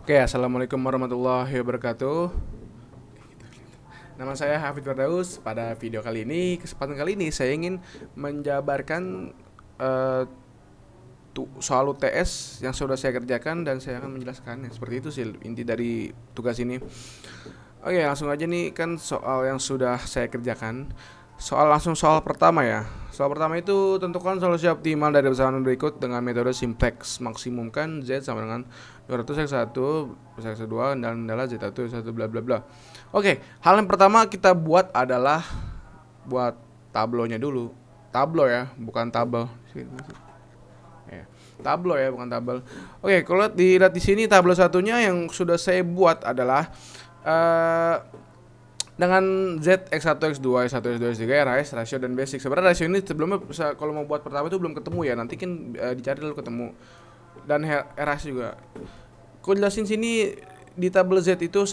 Oke, assalamualaikum warahmatullahi wabarakatuh. Nama saya Hafid Firdaus. Pada video kali ini, kesempatan kali ini saya ingin menjabarkan eh, soal UTS yang sudah saya kerjakan dan saya akan menjelaskannya. Seperti itu sih inti dari tugas ini. Oke, langsung aja nih kan soal yang sudah saya kerjakan. Soal pertama ya. Soal pertama itu tentukan solusi optimal dari pasangan berikut dengan metode simplex. Maksimumkan Z sama dengan 200 x 1 plus x 2 dan adalah Z1 x 1 bla bla bla. Oke, hal yang pertama kita buat adalah buat tablonya dulu. Tablo ya, bukan tabel. Ya, tablo ya, bukan tabel. Oke, kalau dilihat di sini tabel satunya yang sudah saya buat adalah eh dengan Z X1 X2 X1 X2 X3 RHS rasio dan basic. Sebenarnya rasio ini sebelumnya kalau mau buat pertama itu belum ketemu ya. Nanti kan dicari dulu ketemu. Dan RHS juga. Aku jelasin sini di tabel Z itu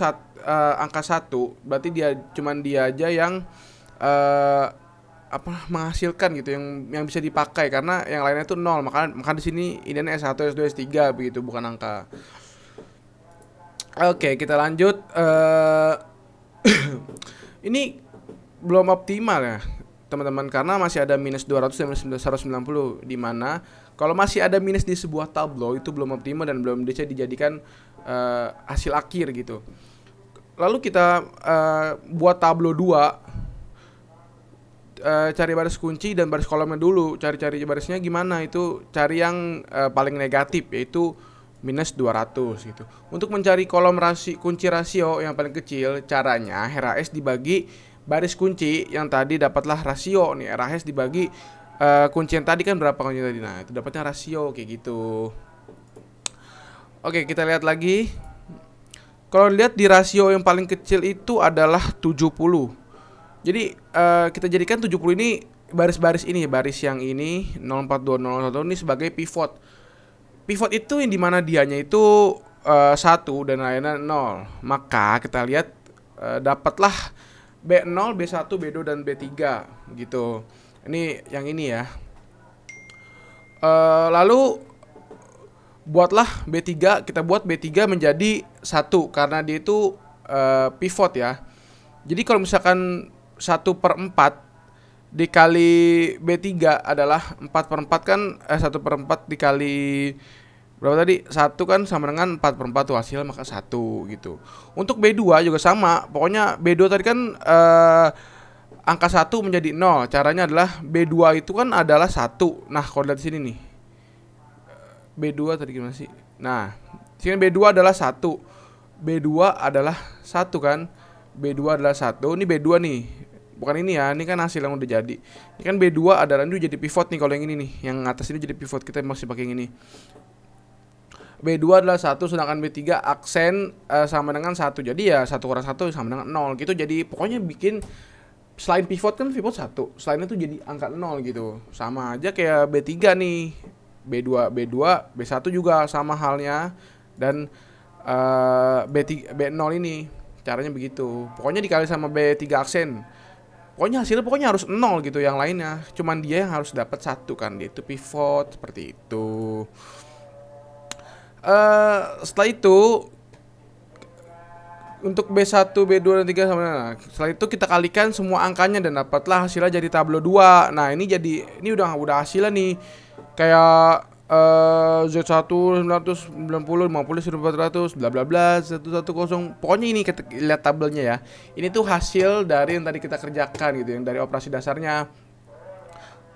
angka 1, berarti dia aja yang menghasilkan gitu yang bisa dipakai karena yang lainnya itu 0. Maka di sini ini S1 S2 S3 begitu, bukan angka. Oke, kita lanjut. Ini belum optimal ya teman-teman, karena masih ada minus 200 dan minus 190, di mana kalau masih ada minus di sebuah tablo itu belum optimal dan belum bisa dijadikan hasil akhir gitu. Lalu kita buat tablo 2, cari baris kunci dan baris kolomnya dulu. Cari barisnya gimana, itu cari yang paling negatif, yaitu minus 200 gitu. Untuk mencari kolom kunci rasio yang paling kecil, caranya RHS dibagi baris kunci yang tadi dapatlah rasio nih. RHS dibagi kunci yang tadi kan berapa kunci tadi. Nah, itu dapatnya rasio kayak gitu. Oke, kita lihat lagi. Kalau lihat di rasio yang paling kecil itu adalah 70. Jadi kita jadikan 70 ini baris-baris ini, baris yang ini 04201 ini sebagai pivot. Pivot itu yang dimana dianya itu 1 dan lainnya 0. Maka kita lihat dapatlah B0, B1, B2 dan B3 gitu. Ini yang ini ya. Lalu buatlah B3, kita buat B3 menjadi 1 karena dia itu pivot ya. Jadi kalau misalkan 1/4 dikali B3 adalah 4/4 kan 1/4 dikali berapa tadi? 1 kan sama dengan 4/4 tuh hasil, maka 1 gitu. Untuk B2 juga sama. Pokoknya B2 tadi kan angka 1 menjadi 0. Caranya adalah B2 itu kan adalah 1. Nah, kalau lihat sini nih. B2 tadi gimana sih? Nah, sini B2 adalah 1. B2 adalah 1 kan? B2 adalah 1. Ini B2 nih. Bukan ini ya, ini kan hasil yang udah jadi. Ini kan B2 adalah ini jadi pivot nih kalau yang ini nih. Yang atas ini jadi pivot, kita masih pakai yang ini. B2 adalah 1 sedangkan B3 aksen sama dengan 1. Jadi ya 1 kurang 1 sama dengan 0 gitu. Jadi pokoknya bikin selain pivot kan pivot 1. Selain itu jadi angka 0 gitu. Sama aja kayak B3 nih. B2, B1 juga sama halnya. Dan B0 ini caranya begitu. Pokoknya dikali sama B3 aksen. Pokoknya hasilnya harus 0 gitu, yang lainnya cuman dia yang harus dapat 1 kan, dia itu pivot seperti itu. Setelah itu untuk B1, B2 dan 3 sama, nah, setelah itu kita kalikan semua angkanya dan dapatlah hasilnya jadi tablo 2. Nah, ini udah hasilnya nih. Kayak Z1 990 50 1400 bla bla bla 110. Pokoknya ini kita lihat tabelnya ya. Ini tuh hasil dari yang tadi kita kerjakan gitu, yang dari operasi dasarnya.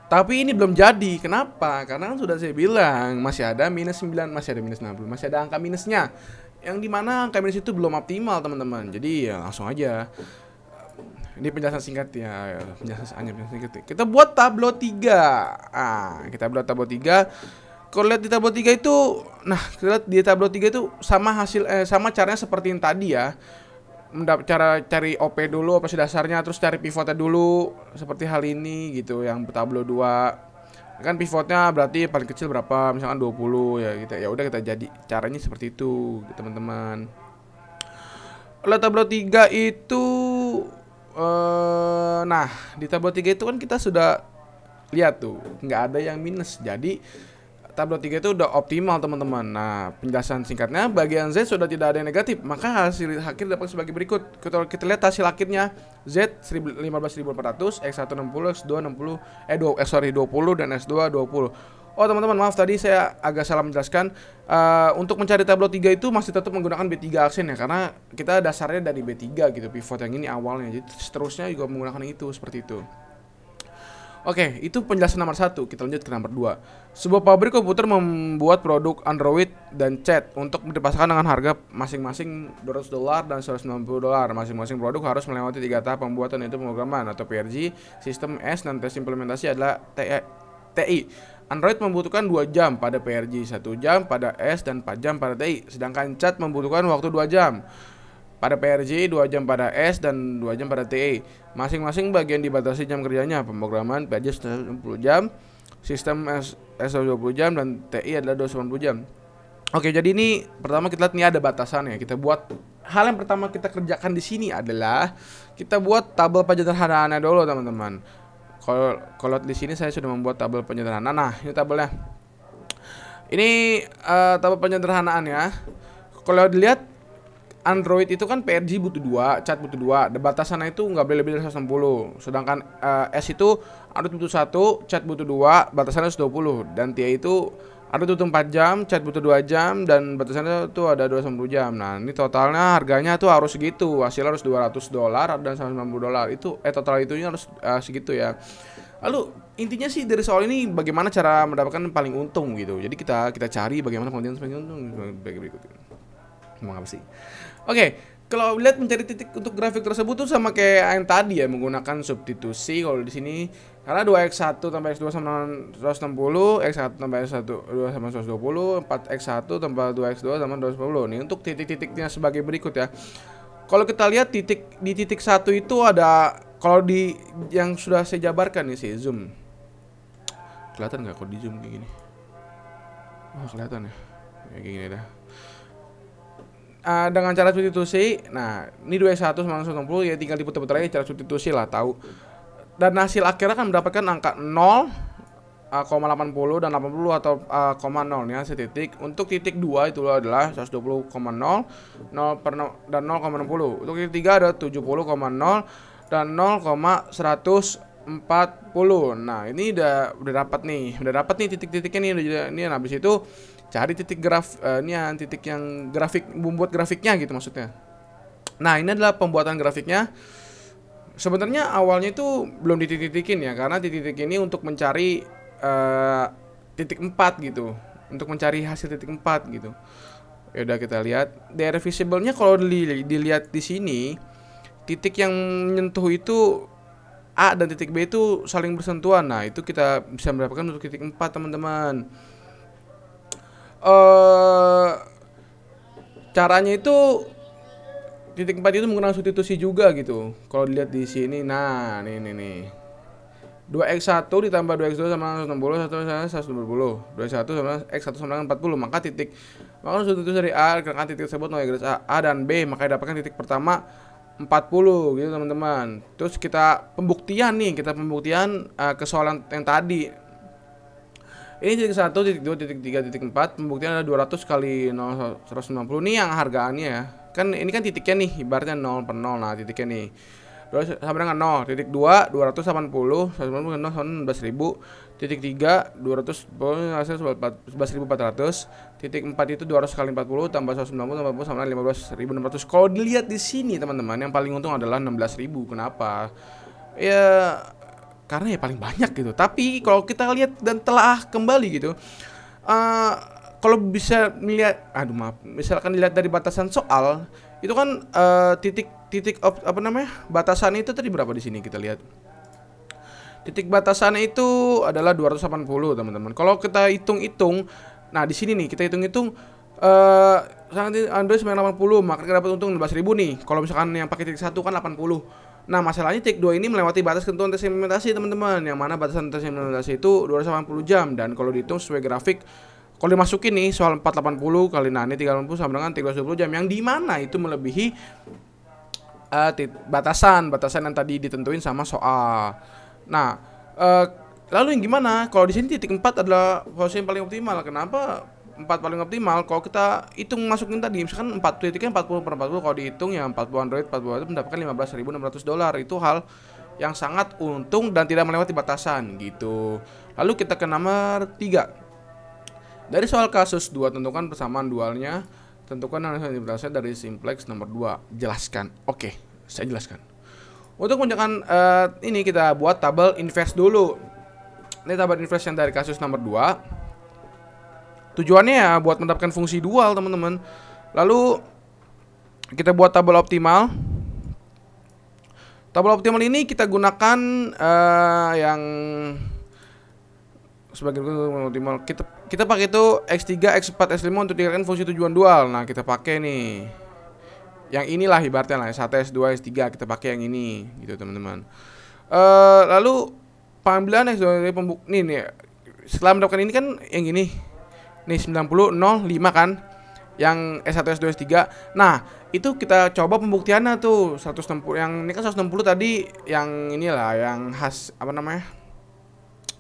Tapi ini belum jadi. Kenapa? Karena kan sudah saya bilang masih ada minus 9, masih ada minus 60, masih ada angka minusnya. Yang dimana angka minus itu belum optimal, teman-teman. Jadi ya langsung aja. Ini penjelasan singkat ya, penjelasan singkat. Kita buat tablo 3. Kita buat tablo 3. Kalau lihat di tabel 3 itu, nah kita lihat di tabel 3 itu sama sama caranya seperti yang tadi ya. Cara cari OP dulu, operasi dasarnya, terus cari pivotnya dulu seperti hal ini gitu, yang tabel 2. Kan pivotnya berarti paling kecil berapa? Misalkan 20 ya gitu. Ya udah kita jadi caranya seperti itu, teman-teman. Kalau tabel 3 itu nah, di tabel 3 itu kan kita sudah lihat tuh, nggak ada yang minus. Jadi tabel 3 itu udah optimal teman-teman. Nah, penjelasan singkatnya bagian Z sudah tidak ada yang negatif, maka hasil akhir dapat sebagai berikut. Kalau kita lihat hasil akhirnya Z 15.400, X1 60, X2 60, 20 dan S2 20. Oh teman-teman, maaf tadi saya agak salah menjelaskan. Untuk mencari tabel 3 itu masih tetap menggunakan B3 aksen ya, karena kita dasarnya dari B3 gitu, pivot yang ini awalnya. Jadi seterusnya juga menggunakan itu seperti itu. Oke, itu penjelasan nomor 1. Kita lanjut ke nomor 2. Sebuah pabrik komputer membuat produk Android dan chat untuk dipasarkan dengan harga masing-masing $200 dan $190. Masing-masing produk harus melewati 3 tahap pembuatan, yaitu pemrograman atau PRG, sistem S, dan tes implementasi adalah TI. Android membutuhkan 2 jam pada PRG, 1 jam pada S, dan 4 jam pada TI. Sedangkan chat membutuhkan waktu 2 jam. Pada PRJ 2 jam pada S dan 2 jam pada TE. Masing-masing bagian dibatasi jam kerjanya. Pemrograman PRJ 60 jam, sistem S 20 jam, dan TI adalah 280 jam. Oke, jadi ini pertama kita lihat nih ada batasannya. Kita buat hal yang pertama kita kerjakan di sini adalah kita buat tabel penyederhanaannya dulu teman-teman. Kalau di sini saya sudah membuat tabel penyederhanaan. Nah, ini tabelnya. Ini tabel penyederhanaannya. Kalau dilihat Android itu kan PRG butuh 2, chat butuh 2. Batasannya itu nggak boleh lebih dari 160. Sedangkan S itu Android butuh 1, chat butuh 2, batasannya 120. Dan TI itu Android butuh 4 jam, chat butuh 2 jam, dan batasannya itu ada 290 jam. Nah, ini totalnya harganya tuh harus segitu. Hasilnya harus $200 dan $190. Itu total itunya harus segitu ya. Lalu intinya sih dari soal ini bagaimana cara mendapatkan paling untung gitu. Jadi kita cari bagaimana pengertian paling untung bagi berikut. Mau apa sih? Oke, kalau lihat mencari titik untuk grafik tersebut tuh sama kayak yang tadi ya, menggunakan substitusi. Kalau di sini karena 2x1 tambah x2 sama 160, x1 tambah x1 2 sama 120, 4x1 tambah 2x2 sama 210. Nih untuk titik-titiknya sebagai berikut ya. Kalau kita lihat di titik 1 itu ada, kalau di yang sudah saya jabarkan nih sih, zoom. Kelihatan nggak kalau di zoom kayak gini? Wah, kelihatan ya. Kayak gini dah. Dengan cara substitusi, nah ini 2x1 sama 160 ya, tinggal diputar-putar aja cara substitusi lah, tahu. Dan hasil akhirnya kan mendapatkan angka 0,80 dan 80 atau 0 ya, setitik. Untuk titik 2 itu adalah 120,0, 0 per 0 dan 0,60. Untuk titik 3 ada 70,0 dan 0,140. Nah, ini udah dapat nih. Udah dapat nih titik-titiknya nih. Ini habis itu cari titik titik yang grafik, membuat grafiknya gitu maksudnya. Nah, ini adalah pembuatan grafiknya. Sebenarnya awalnya itu belum dititik-titikin ya, karena titik ini untuk mencari titik 4 gitu, untuk mencari hasil titik 4 gitu. Ya udah kita lihat daerah visible-nya. Kalau dilihat di sini, titik yang menyentuh itu A dan titik B itu saling bersentuhan. Nah, itu kita bisa mendapatkan untuk titik 4 teman-teman. Caranya itu titik 4 itu menggunakan substitusi juga gitu. Kalau dilihat di sini, nah nih 2x1 ditambah 2x2 sama 160, 120, 2x1 sama x1 sama dengan 40. Maka substitusi dari A dengan titik tersebut nilai garis A dan B, maka dapatkan titik pertama 40 gitu teman-teman. Terus kita pembuktian ke soal yang tadi. Ini titik 1, titik 2, titik 3, titik 4. Pembuktian ada 200 kali 0, 190. Ini yang hargaannya ya. Kan ini kan titiknya nih, ibaratnya 0 per 0. Nah, titiknya nih 2 sama dengan 0. Titik 2, 280. 190 0 sama 11.000. Titik 3, 210 hasil 11.400. Titik 4 itu 200 kali 40 tambah 190 tambah 40 sama dengan 15.600. Kalau dilihat di sini teman-teman, yang paling untung adalah 16.000. Kenapa? Ya karena ya paling banyak gitu. Tapi kalau kita lihat dan telah kembali gitu, kalau bisa melihat, misalkan dilihat dari batasan soal itu kan batasan itu tadi berapa di sini kita lihat. Titik batasannya itu adalah 280 teman-teman. Kalau kita hitung-hitung, nah di sini nih kita hitung-hitung Android 980, maka kita dapat untung 16.000 nih. Kalau misalkan yang pakai titik 1 kan 80. Nah, masalahnya titik 2 ini melewati batas ketentuan tes implementasi teman-teman, yang mana batasan tes implementasi itu 280 jam. Dan kalau dihitung sesuai grafik, kalau dimasukin nih soal 480 kali ini 380 sama dengan 320 jam, yang dimana itu melebihi batasan yang tadi ditentuin sama soal. Nah, Lalu yang gimana? Kalau di sini titik 4 adalah posisi yang paling optimal. Kenapa 4 paling optimal? Kalau kita hitung masukin tadi, misalkan 4 titiknya 40/40, kalau dihitung ya 40 Android 40 itu mendapatkan $15.600. Itu hal yang sangat untung dan tidak melewati batasan gitu. Lalu kita ke nomor 3. Dari soal kasus 2, tentukan persamaan dualnya. Tentukan analisa berdasarkan dari simplex nomor 2. Jelaskan. Oke, saya jelaskan. Untuk menunjukkan ini kita buat tabel inverse dulu. Ini tabel inverse yang dari kasus nomor 2. Tujuannya ya buat mendapatkan fungsi dual, teman-teman. Lalu kita buat tabel optimal. Tabel optimal ini kita gunakan yang sebagai optimal. Kita pakai itu X3, X4, X5 untuk dikatakan fungsi tujuan dual. Nah, kita pakai nih yang inilah ibaratnya lah, S1, S2, S3 kita pakai yang ini gitu, teman-teman. Lalu pengambilan X2 nih, setelah mendapatkan ini kan yang ini. Nih 90, 0, 5 kan. Yang S1, S2, S3. Nah, itu kita coba pembuktiannya tuh 160. Yang ini kan 160 tadi yang inilah yang khas apa namanya?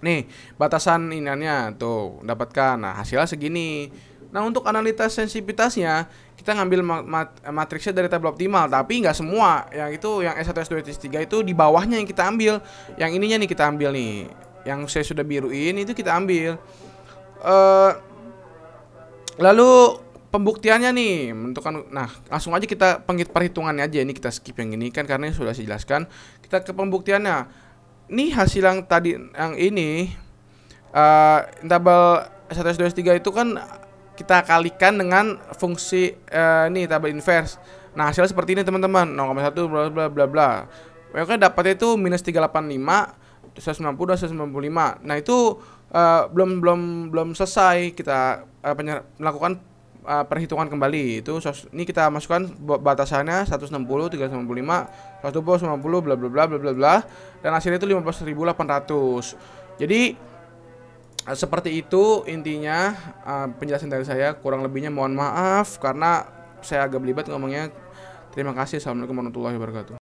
Nih, batasan iniannya tuh dapatkan. Nah, hasilnya segini. Nah, untuk analisis sensitivitasnya kita ngambil matriksnya dari tabel optimal, tapi nggak semua. Yang itu yang S1, S2, S3 itu di bawahnya yang kita ambil. Yang ininya nih kita ambil nih. Yang saya sudah biruin itu kita ambil. Lalu pembuktiannya nih menentukan. Nah, langsung aja kita perhitungannya aja. Ini kita skip yang ini kan karena sudah saya jelaskan. Kita ke pembuktiannya. Ini hasil yang tadi yang ini tabel S1, S2, S3 itu kan kita kalikan dengan fungsi ini tabel inverse. Nah, hasilnya seperti ini, teman-teman. 0,1 bla bla bla bla. Pokoknya dapatnya itu minus 385, 190 dan 195. Nah, itu belum selesai kita melakukan perhitungan kembali. Itu ini kita masukkan batasannya 160, 395, 120, 190 bla bla bla bla bla bla, dan hasilnya itu 15.800. Jadi seperti itu intinya penjelasan dari saya. Kurang lebihnya mohon maaf karena saya agak belibet ngomongnya. Terima kasih. Assalamualaikum warahmatullahi wabarakatuh.